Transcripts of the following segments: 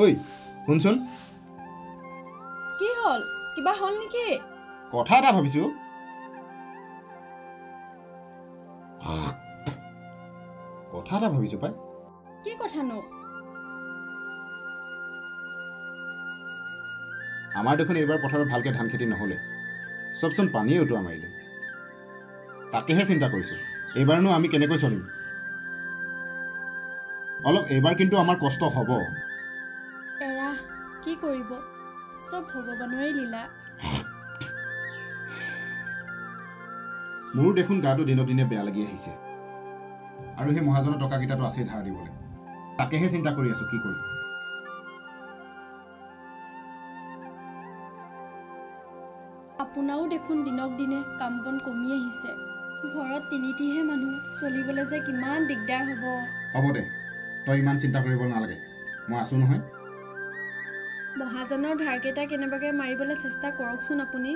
ঐ শুনচোন কি হল কিবা হল নেকি কথা এটা ভাবিছো পাই কি কথানো আমাৰ দেখোন এইবাৰ পথাৰত ভালকে ধান খেতি নহলে চবচোন পানীয়ে উটোৱা মাৰিলে তাকেহে চিন্তা কৰিছো এইবাৰনো আমি কেনেকৈ চলিম অলপ এইবাৰ কিন্তু আমাৰ কষ্ট হ'ব এৰা কি কৰিব সব ভগৱানৰে লীলা মোৰো দেখোন গাটো দিনক দিনে বেয়া লাগি আহিছে আৰু সেই মহাজনৰ টকাকেইটাটো আছে ধাৰ দিবলৈ তাকেহে চিন্তা কৰি আছো কি কৰিম আপোনাও দেখোন দিনক দিনে কাম বন কমি আহিছে ঘৰত তিনিটিহে মানুহ চলিবলৈ যে কিমান দিগদাৰ হ'ব দে তই ইমান চিন্তা কৰিব নালাগে মই আছো নহয় মহাজনৰ ধাৰকেইটা কেনেবাকে মাৰিবলৈ চেষ্টা কৰকচোন আপুনি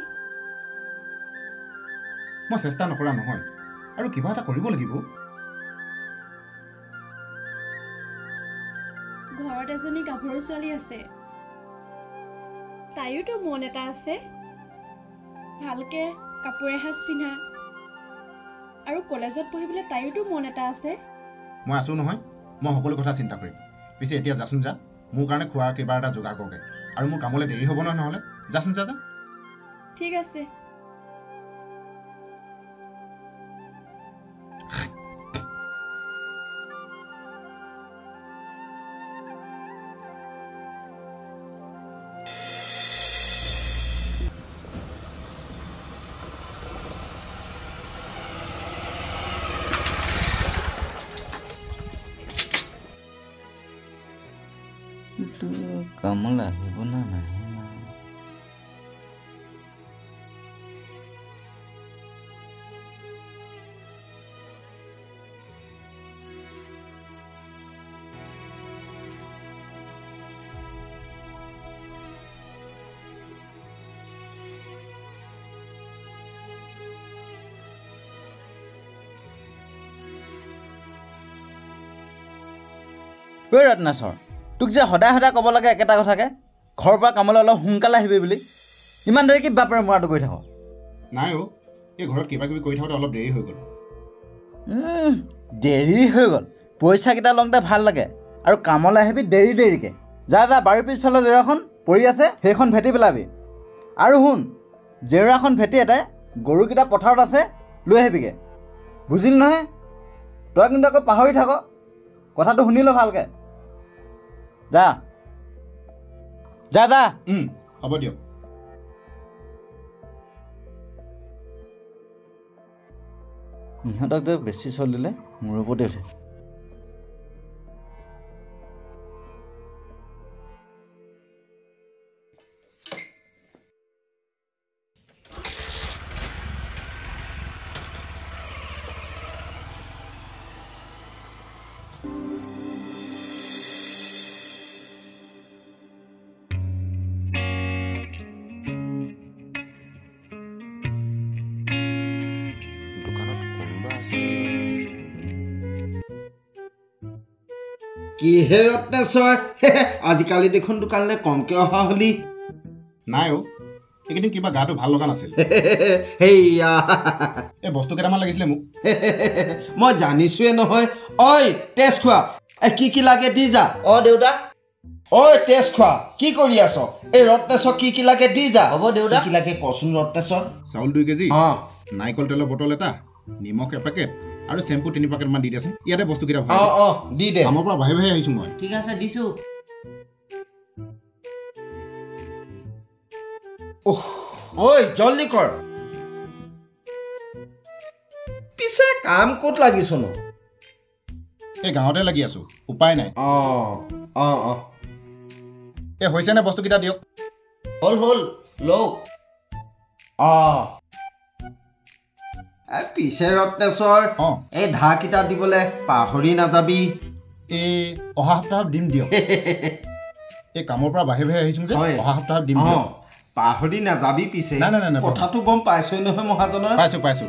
মই চেষ্টা নকৰা নহয় আৰু কিবা এটা কৰিব লাগিব ঘৰত এজনী গাভৰু ছোৱালী আছে তাইয়োতো মন এটা আছে ভালকে কাপোৰ এসাজ পিন্ধা আৰু কলেজত পঢ়িবলৈ তাইয়োতো মন এটা আছে মই আছো নহয় মই সকলো কথা চিন্তা কৰিম পিছে এতিয়া যাচোন যা মোৰ কাৰণে খোৱাৰ কিবা এটা যোগাৰ কৰগে আৰু মোৰ কামলৈ দেৰি হ'ব নহয় নহ'লে যাচোন যা ঠিক আছে কামলৈ আহিব না নাহে না ৰত্নেশ্বৰ তোক যে সদায় সদায় ক'ব লাগে একেটা কথাকে ঘৰৰ পৰা কামলৈ অলপ সোনকালে আহিবি বুলি ইমান দেৰি কি বাপৰে মৰাটো কৰি থাক নাই এই ঘৰত কিবা কিবি কৰি থাকোঁতে অলপ দেৰি হৈ গ'ল দেৰি হৈ গ'ল পইচাকেইটা লওঁতে ভাল লাগে আৰু কামলৈ আহিবি দেৰিকৈ যা বাৰীৰ পিছফালে জেওৰাখন পৰি আছে সেইখন ভেটি পেলাবি আৰু শুন জেওৰাখন ভেটি এটাই গৰুকেইটা পথাৰত আছে লৈ আহিবিগৈ বুজিলি নহয় তই কিন্তু আকৌ পাহৰি থাক কথাটো শুনি ল ভালকৈ যা হ'ব দিয়ক ইহঁতক যে বেছি চলিলে মোৰ ওপৰতে উঠে কিহে ৰত্নেশ্বৰ আজিকালি দেখোন দোকানলৈ কমকৈ অহা হলি নাই এইকেইদিন কিবা গাটো ভাল লগা নাছিল হেইয়া এই বস্তু কেইটামান লাগিছিলে মোক মই জানিছোৱে নহয় ঐ টেষ্ট খোৱা কি লাগে দি যা দেউতা ঐ টেষ্ট খোৱা কি কৰি আছ এই ৰত্নেশ্বৰ কি লাগে দি যা হ'ব দেউতা কি লাগে কচোন ৰত্নেশ্বৰ চাউল 2 কেজি নাৰিকল তেলৰ বটল এটা নিমখ এপেকেট আৰু শ্যাম্পু 3 পেকেট মান দি দেচোন ইয়াতে বস্তু কেইটা ভাল দি দে কামৰ পৰা বাহি আহিছো মই ঠিক আছে দিছো ঐ জলদি কৰ পিছে কাম ক'ত লাগিছনো এই গাঁৱতে লাগি আছো উপায় নাই এই হৈছে নে বস্তু কেইটা দিয়ক হ'ল লওক পিছে ৰত্নেশ্বৰ এই ধাৰকেইটা দিবলৈ পাহৰি নাযাবি এই অহা সপ্তাহত দিম দিয়ক এই কামৰ পৰা বাহি আহিছো যে অহা সপ্তাহত দিম দিয়ক পাহৰি নাযাবি পিছে নাই কথাটো গম পাইছই নহয় মহাজনৰ পাইছো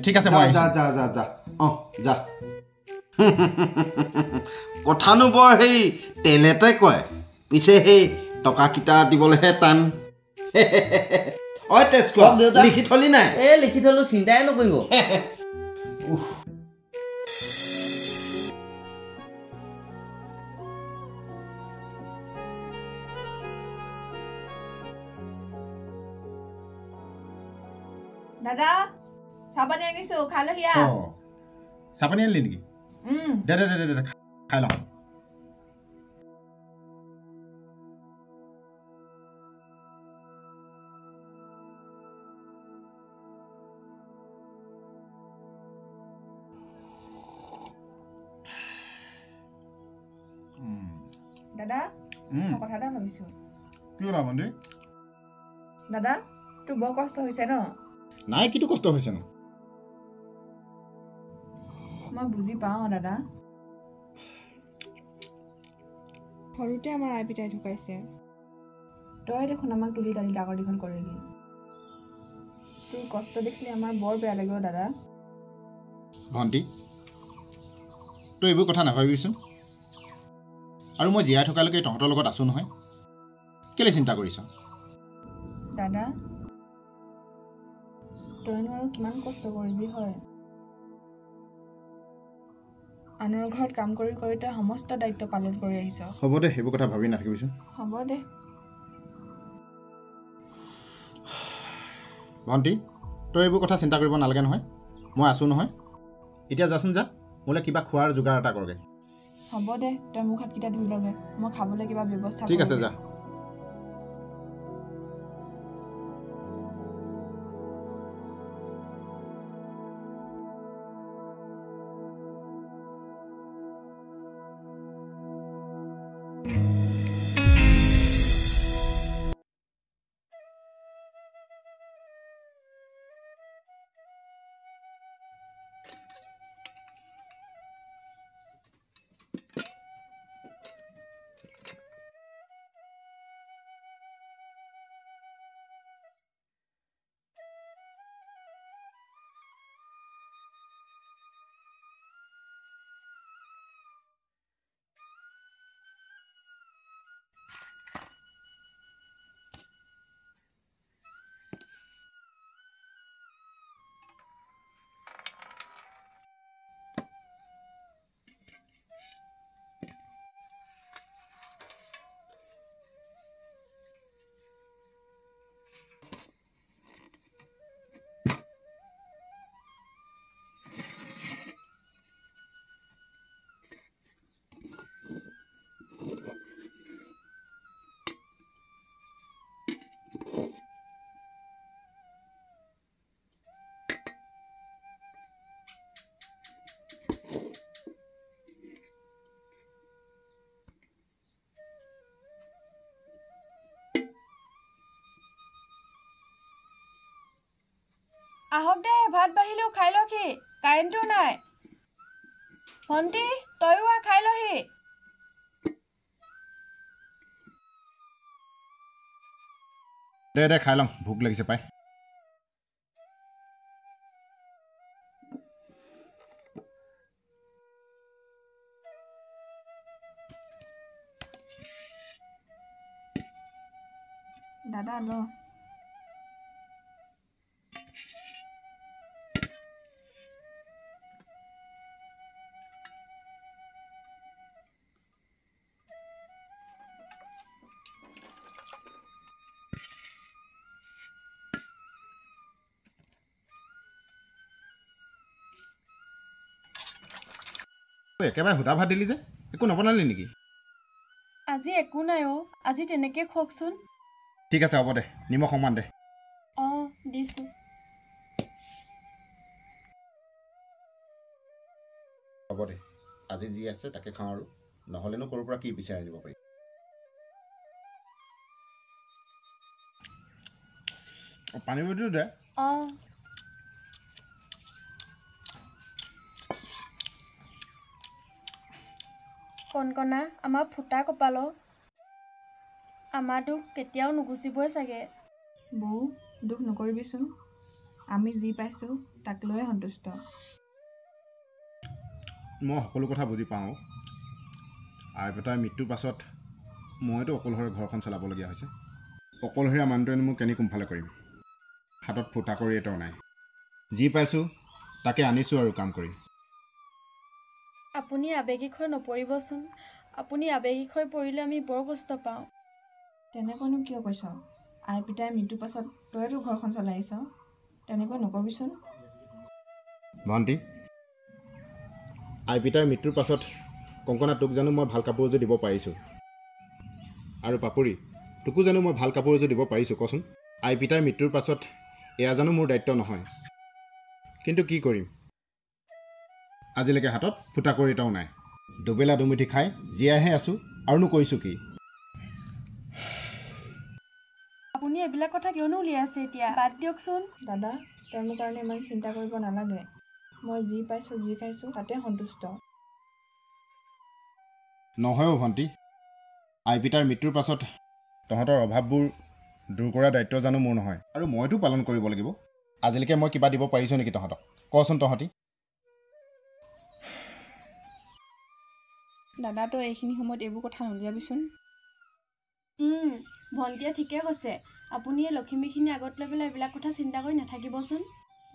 ঠিক আছে মই যা যা কথানো বৰ সেই তেলেতে কয় পিছে সেই টকাকেইটা দিবলৈহে টান তেজ খোৱা লিখি থলি নাই লিখি থলো চিন্তাই নকৰিব দাদা চাপানি আনিছো খাই লহিয়া চাপানি আনিলি নেকি দে দে দে দে খাই লওঁ দাদা মই কথা এটা ভাবিছো কি ওলা বন্ধু দাদা তোৰ বৰ কষ্ট হৈছে ন নাই কিটো কষ্ট হৈছে ন মই বুজি পাওঁ দাদা সৰুতে আমাৰ আই পিতাই ঢুকাইছে তই দেখোন আমাক তুলি তালি ডাঙৰ দীঘল কৰিলি তোৰ কষ্ট দেখিলে আমাৰ বৰ বেয়া লাগিব দাদা ভণ্টি তই এইবোৰ কথা নাভাবিবিচোন আৰু মই জীয়াই থকালৈকে তহঁতৰ লগত আছোঁ নহয় কেলে চিন্তা কৰিছ দাদা তইনো আৰু কিমান কষ্ট কৰিবি হয় আনৰ ঘৰত কাম কৰি কৰি তই সমস্ত দায়িত্ব পালন কৰি আহিছ হ'ব দে সেইবোৰ কথা ভাবি নাথাকিবিচোন হ'ব দে ভণ্টি তই এইবোৰ কথা চিন্তা কৰিব নালাগে নহয় মই আছোঁ নহয় এতিয়া যাচোন যা মোলৈ কিবা খোৱাৰ যোগাৰ এটা কৰগৈ হ'ব দে তই মুখ হাতকেইটা ধুই লগে মই খাবলৈ কিবা ব্যৱস্থা ঠিক আছে যা আহক দে ভাত বাঢ়িলেও খাই লহি কাৰেণ্টটো নাই ভণ্টি তয়ো খাই লহি দে দে খাই লওঁ ভোক লাগিছে পাই দাদা ল একেবাৰে সুধা ভাত দিলি যে একো নবনালি নেকি আজি একো নাই আজি তেনেকৈ খোৱাকচোন ঠিক আছে হ'ব দে নিমখ অকণমান দে দিছোঁ হ'ব দে আজি যি আছে তাকে খাওঁ আৰু নহ'লেনো ক'ৰ পৰা কি বিচাৰি আনিব পাৰি পানী বটলো দে কণকণা আমাৰ ফুটা কপাল আমাৰ দুখ কেতিয়াও নুগুচিবই চাগে বৌ দুখ নকৰিবিচোন আমি যি পাইছোঁ তাক লৈয়ে সন্তুষ্ট মই সকলো কথা বুজি পাওঁ আইপতাৰ মৃত্যুৰ পাছত মইতো অকলশৰে ঘৰখন চলাবলগীয়া হৈছে অকলশৰীয়া মানুহটোৱেনো মোক কেনি কোনফালে কৰিম হাতত ফুটা কৰি এটাও নাই যি পাইছোঁ তাকে আনিছোঁ আৰু কাম কৰি আপুনি আৱেগিক হৈ নপৰিবচোন আপুনি আৱেগিক হৈ পৰিলে আমি বৰ কষ্ট পাওঁ তেনেকৈনো কিয় কৈছ আই পিতাই মৃত্যুৰ পাছত তইতো ঘৰখন চলাই আহিছ তেনেকৈ নকবিচোন ভণ্টি আই পিতাৰ মৃত্যুৰ পাছত কংকনা তোক জানো মই ভাল কাপোৰ এযোৰ দিব পাৰিছোঁ আৰু পাপৰি তোকো জানো মই ভাল কাপোৰ এযোৰ দিব পাৰিছোঁ কচোন আই পিতাৰ মৃত্যুৰ পাছত এয়া জানো মোৰ দায়িত্ব নহয় কিন্তু কি কৰিম আজিলৈকে হাতত ফুটা কৰি এটাও নাই দুবেলা দুমুঠি খাই জীয়াইহে আছোঁ আৰুনো কৰিছোঁ কি আপুনি এইবিলাক কথা কিয়নো উলিয়াই আছে এতিয়া বাদ দিয়কচোন দাদা তই মোৰ কাৰণে ইমান চিন্তা কৰিব নালাগে মই যি পাইছোঁ যি খাইছোঁ তাতে সন্তুষ্ট নহয়ও ভণ্টি আই পিতাৰ মৃত্যুৰ পাছত তহঁতৰ অভাৱবোৰ দূৰ কৰাৰ দায়িত্ব জানো মোৰ নহয় আৰু মইতো পালন কৰিব লাগিব আজিলৈকে মই কিবা দিব পাৰিছোঁ নেকি তহঁতক কচোন তহঁতি দাদা তই এইখিনি সময়ত এইবোৰ কথা নুলিয়াবিচোন ভণ্টিয়ে ঠিকে কৈছে আপুনি এই লখিমীখিনি আগত লৈ পেলাই এইবিলাক কথা চিন্তা কৰি নাথাকিবচোন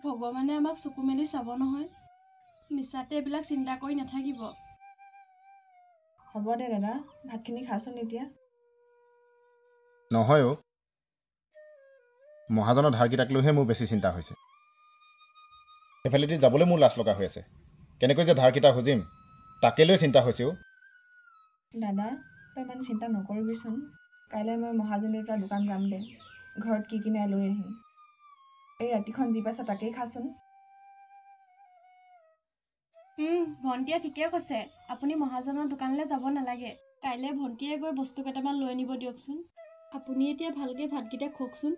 ভগৱানে আমাক চকু মেলি চাব নহয় মিছাতে এইবিলাক চিন্তা কৰি নাথাকিব হ'ব দে দাদা ভাতখিনি খাচোন এতিয়া নহয় অ' মহাজনৰ ধাৰকেইটাক লৈহে মোৰ বেছি চিন্তা হৈছে সেইফালেদি যাবলৈ মোৰ লাজ লগা হৈ আছে কেনেকৈ যে ধাৰকেইটা খুজিম তাকে লৈ চিন্তা হৈছে অ' দাদা তই ইমান চিন্তা নকৰিবিচোন কাইলৈ মই মহাজনৰ তাৰ দোকান যাম দে ঘৰত কি কিনাই লৈ আহিম এই ৰাতিখন যি পাইছ তাকেই খাচোন ভণ্টিয়ে ঠিকে কৈছে আপুনি মহাজনৰ দোকানলৈ যাব নালাগে কাইলৈ ভণ্টিয়ে গৈ বস্তু কেইটামান লৈ আনিব দিয়কচোন আপুনি এতিয়া ভালকৈ ভাতকেইটা খওকচোন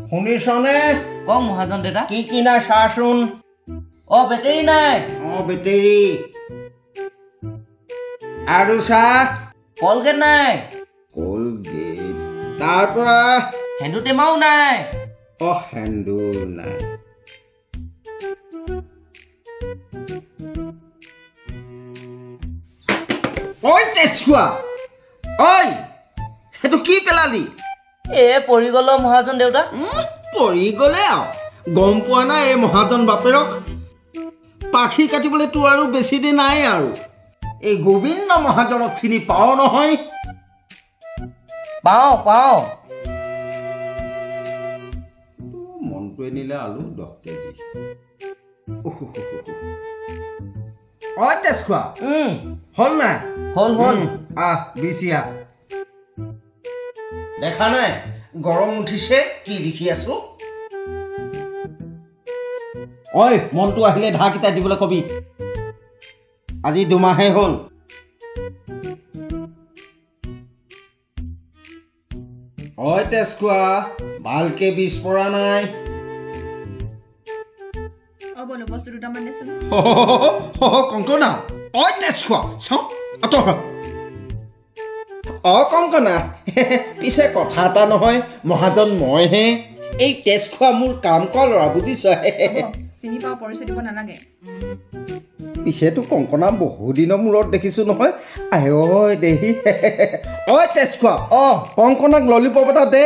শুনিছনে কওক মহাজন দাদা কি কিনা চাচোন বেটেৰী নাই বেটেৰী আৰু চাহ কলগেট নাই কলগেট তাৰ পৰা হেন্দু টেমাও নাই সেন্দুৰ নাই ঐ তেজখোৱা ঐ সেইটো কি পেলালি পৰি গ'ল মহাজন দেউতা পৰি গ'লে আৰু গম পোৱা নাই এই মহাজন বাপেৰক পাখি কাটিবলৈ তোৰ আৰু বেছি দিন নাই আৰু এই গোবিন্দ মহাজনক চিনি পাওঁ নহয় পাওঁ মনটোৱে নিলে আলু 10 কেজি তেজখোৱা হ'ল নাই হ'ল বিচিয়া দেখা নাই গৰম উঠিছে কি লিখি আছো মনটো আহিলে ঢাকিটা দিবলৈ কবি আজি 2 মাহে হ'ল তেজখোৱা ভালকে বিষ পৰা নাই বলো বস্তু দুটামান দেচোন কংকনা তেজখোৱা চাওঁ কংকনা পিছে কথা এটা নহয় মহাজন মইহে এই তেজখোৱা মোৰ কাম কৰা ল'ৰা বুজিছ চিনি পাওঁ পৰিচয় দিব নালাগে পিছেতো কংকনা বহু দিনৰ মূৰত দেখিছোঁ নহয় দেহি তেজখোৱা কংকনাক ললিপপ এটা দে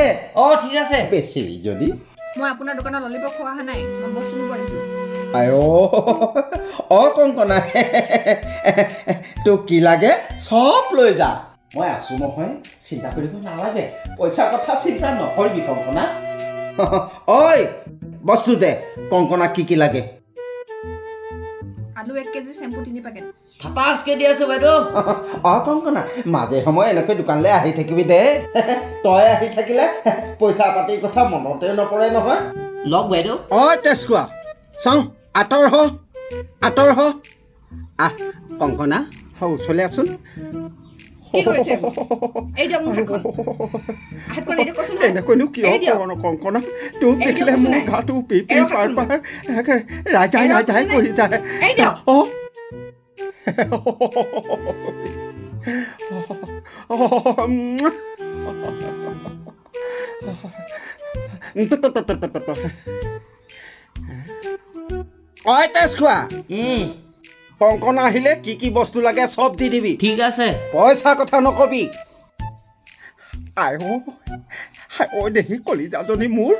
ঠিক আছে বেছি যদি মই আপোনাৰ দোকানত ললিপপ খোৱা অহা নাই মই বস্তু নিব আহিছোঁ কংকনা তোক কি লাগে চব লৈ যা মই আছোঁ নহয় চিন্তা কৰিব নালাগে পইচাৰ কথা চিন্তা নকৰিবি কংকনা ঐ বস্তু দে কংকনাক কি লাগে আলু 1 কেজি চেম্পু 3 পেকেট ফাটাচকে দি আছো বাইদেউ কংকনা মাজে সময়ে এনেকৈ দোকানলৈ আহি থাকিবি দে তই আহি থাকিলে পইচা পাতিৰ কথা মনতে নপৰে নহয় লগ বাইদেউ ঐ তেজকোৱা চাওঁ আঁতৰ হ আহ কংকনা ওচৰলৈ আছোন কি কৰিছে এই দিয়ক মোৰ হাতখন এইটো কচোন এনেকৈনো কিয় কৰোঁ কংকনা তোক দেখিলে মোৰ গাটো পিপি পাৰ ৰাজাই কৰি যায় এই দিয়ক ঐ তেজকোৱা কংকনা আহিলে কি বস্তু লাগে চব দি দিবি ঠিক আছে পইচা কথা নকবি আই দেহি কলিজাজনী মোৰ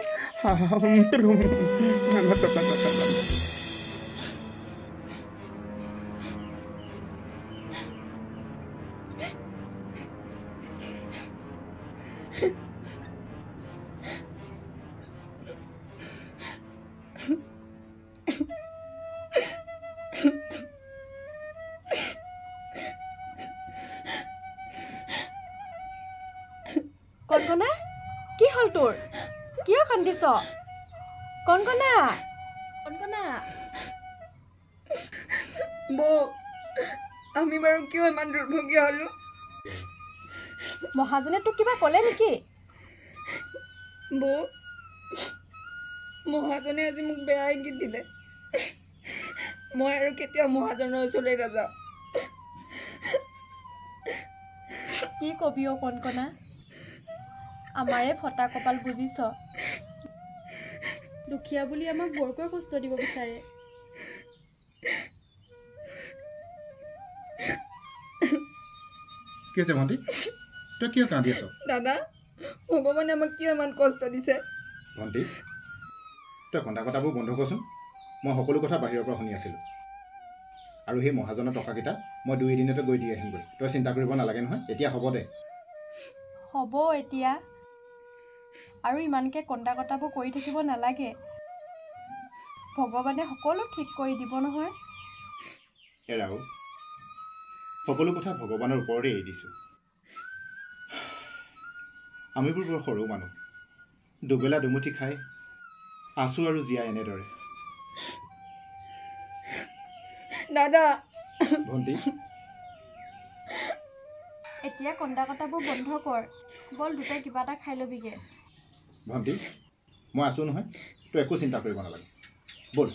কনকনা কি হ'ল তোৰ কিয় কান্দিছ কনকনা বৌ আমি বাৰু কিয় ইমান দুৰ্ভগীয়া হ'লো মহাজনে তোক কিবা ক'লে নেকি বৌ মহাজনে আজি মোক বেয়া ইংগিত দিলে মই আৰু কেতিয়াও মহাজনৰ ওচৰলৈ নাযাওঁ কি কবি অ' কনকনা আমাৰে ফটা কপাল বুজিছ দুখীয়া বুলি আমাক বৰকৈ কষ্ট দিব বিচাৰে কি হৈছে ভণ্টি তই কিয় কান্দি আছ দাদা ভগৱানে আমাক কিয় ইমান কষ্ট দিছে ভণ্টি তই কন্দা কটাবোৰ বন্ধ কৰচোন মই সকলো কথা বাহিৰৰ পৰা শুনি আছিলোঁ আৰু সেই মহাজনৰ টকাকেইটা মই 2 দিনতে গৈ দি আহিমগৈ তই চিন্তা কৰিব নালাগে নহয় এতিয়া হ'ব দে হ'ব এতিয়া আৰু ইমানকৈ কন্দা কটাবোৰ কৰি থাকিব নালাগে ভগৱানে সকলো ঠিক কৰি দিব নহয় এৰাও সকলো কথা ভগৱানৰ ওপৰতে এৰি দিছোঁ আমিবোৰ বৰ সৰু মানুহ দুবেলা দুমুঠি খাই আছোঁ আৰু জীয়াই এনেদৰে দাদা ভণ্টি এতিয়া কন্দা কটাবোৰ বন্ধ কৰ বল দুটাই কিবা এটা খাই ল'বিগৈ ভণ্টি মই আছোঁ নহয় তই একো চিন্তা কৰিব নালাগে ব'ল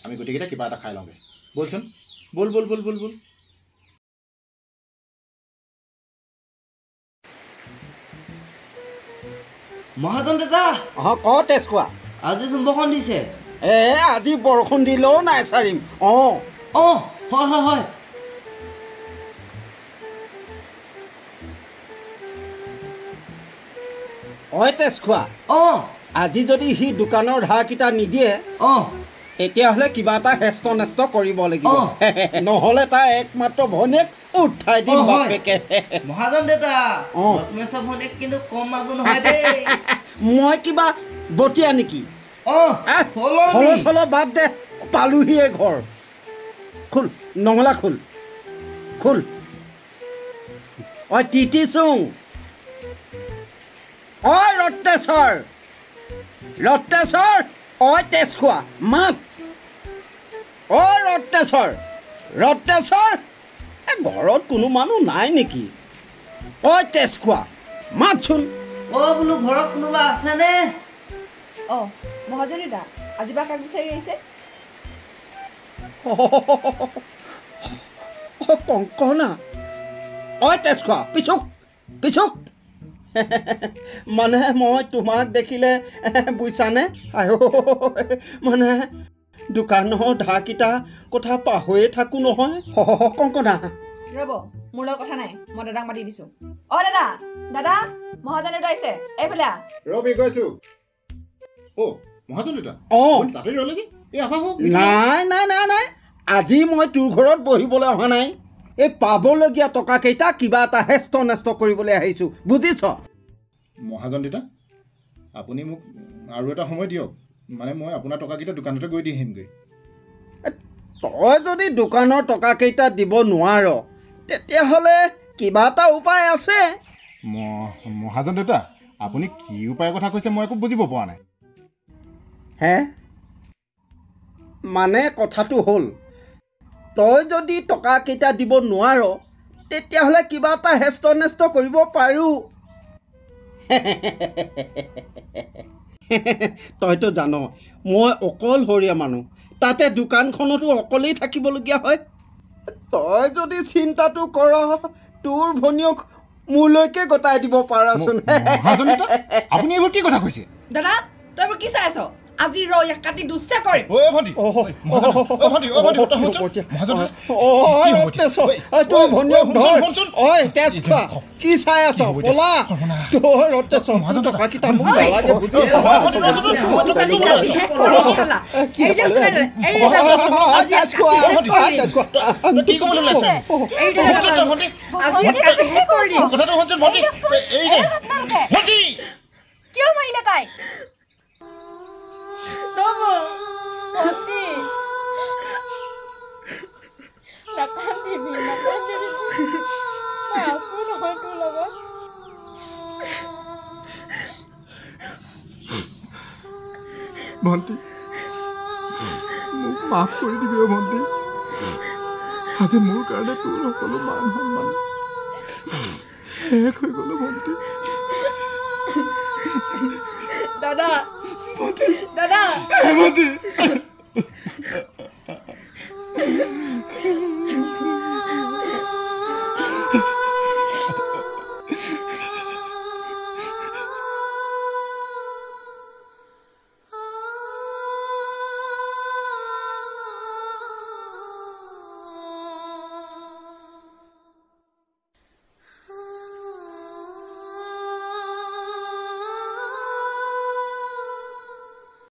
আমি গোটেইকেইটা কিবা এটা খাই লওঁগৈ ব'লচোন ব'ল ব'ল ব'ল ব'ল ব'ল মহাজন দাদা ক তেজকোৱা আজিচোন বৰষুণ দিছে আজি বৰষুণ দিলেও নাই চাৰিম হয় তেজকোৱা আজি যদি সি দোকানৰ ধাৰকেইটা নিদিয়ে তেতিয়াহ'লে কিবা এটা হেষ্ট নেষ্ট কৰিব লাগিব নহ'লে তাৰ একমাত্ৰ ভনীয়েক উঠাই দিম বাপেকে মহাজন দাদা ৰত্নেশ্বৰ ভনীয়েক কিন্তু কম মানুহ নহয় দেই মই কিবা বতীয়া নেকি হল চল বাদ দে পালোহিয়ে ঘৰ খোল নঙলা খোল তিতিছোঁ ৰত্নেশ্বৰ তেজকোৱা মাত ৰত্নেশ্বৰ ঘৰত কোনো মানুহ নাই নেকি তেজকোৱা মাতচোন বোলো ঘৰত কোনোবা আছেনে মহাজনী দা আজি বা কাক বিচাৰি আহিছে কংকনা তেজকোৱা পিছুক মানে মই তোমাক দেখিলে বুজিছানে মানে দোকানৰ ধাৰকেইটা কথা পাহৰিয়ে থাকোঁ নহয় কংকনা ৰ'ব মোৰ লগত কথা নাই মই দাদাক মাতি দিছোঁ দাদা মহাজন দেউতা আহিছে এইফালে ৰবি গৈছোঁ মহাজন দেউতা তাতে ৰ'লে যে নাই আজি মই তোৰ ঘৰত বহিবলৈ অহা নাই এই পাবলগীয়া টকাকেইটা কিবা এটা হেষ্ট নেষ্ট কৰিবলৈ আহিছোঁ বুজিছ মহাজন দেউতা আপুনি মোক আৰু এটা সময় দিয়ক মানে মই আপোনাৰ টকাকেইটা দোকানতে গৈ দি আহিমগৈ তই যদি দোকানৰ টকাকেইটা দিব নোৱাৰ তেতিয়াহ'লে কিবা এটা উপায় আছে মহাজন দেউতা আপুনি কি উপায়ৰ কথা কৈছে মই একো বুজিব পৰা নাই হে মানে কথাটো হ'ল তই যদি টকাকেইটা দিব নোৱাৰ তেতিয়াহ'লে কিবা এটা হেষ্ট নেষ্ট কৰিব পাৰোঁ তইতো জান মই অকলশৰীয়া মানুহ তাতে দোকানখনতো অকলেই থাকিবলগীয়া হয় তই যদি চিন্তাটো কৰ তোৰ ভনীয়েক মোলৈকে গতাই দিব পাৰচোন আপুনি এইবোৰ কি কথা কৈছে দাদা তই এইবোৰ কি চাই আছ আজি ৰ ইয়াক কাটি দুচ্চা কৰিম কি চাই আছ বলা টকাকেইটা মোক নালাগে কিয় মাৰিলে তাই ভণ্টি মোক মাফ কৰি দিবি ভণ্টি আজি মোৰ কাৰণে তোৰ সকলো মান সন্মান শেষ হৈ গ'লো ভণ্টি দাদা দাদা ভণ্টি